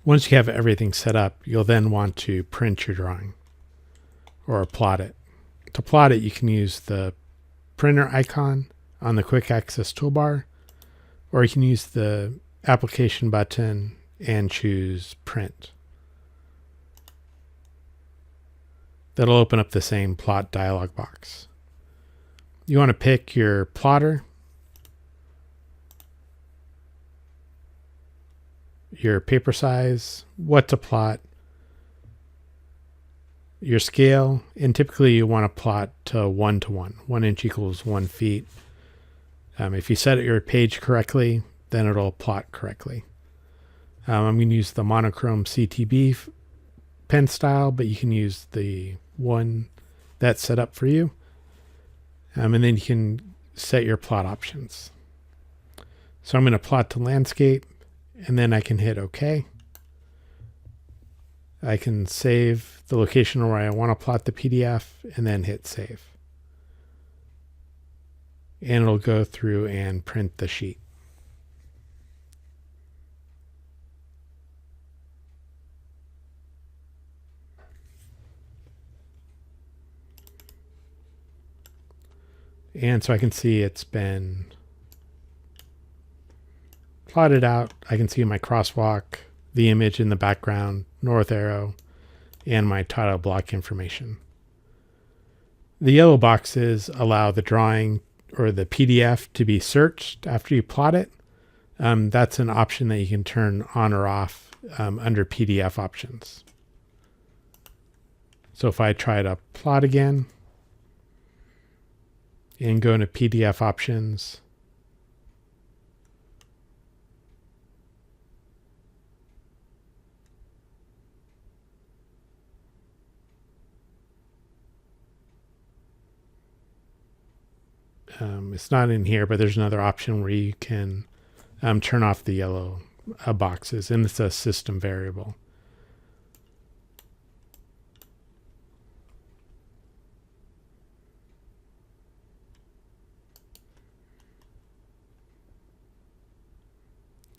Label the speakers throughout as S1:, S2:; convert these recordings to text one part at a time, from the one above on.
S1: Once you have everything set up, you'll then want to print your drawing or plot it. To plot it, you can use the printer icon on the quick access toolbar, or you can use the application button and choose print. That'll open up the same plot dialog box. You want to pick your plotter, your paper size, what to plot, your scale, and typically you want to plot to 1:1. 1 inch equals 1 feet. If you set your page correctly, then it'll plot correctly. I'm going to use the monochrome CTB pen style, but you can use the one that's set up for you. And then you can set your plot options. So I'm going to plot to landscape, and then I can hit OK. I can save the location where I want to plot the PDF and then hit save. And it'll go through and print the sheet. And so I can see it's been plotted out. I can see my crosswalk, the image in the background, north arrow, and my title block information. The yellow boxes allow the drawing or the PDF to be searched after you plot it. That's an option that you can turn on or off under PDF options. So if I try to plot again and go into PDF options, it's not in here, but there's another option where you can turn off the yellow boxes, and it's a system variable.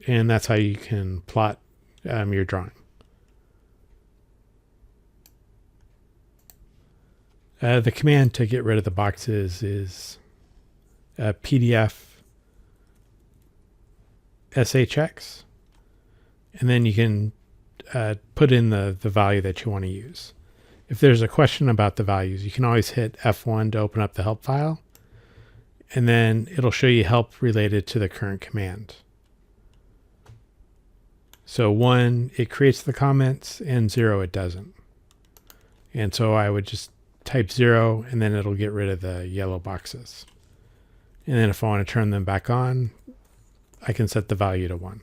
S1: And that's how you can plot your drawing. The command to get rid of the boxes is PDFSHX, and then you can put in the value that you want to use. If there's a question about the values, you can always hit F1 to open up the help file, and then it'll show you help related to the current command. So 1, it creates the comments, and 0, it doesn't. And so I would just type 0, and then it'll get rid of the yellow boxes. And then if I want to turn them back on, I can set the value to 1.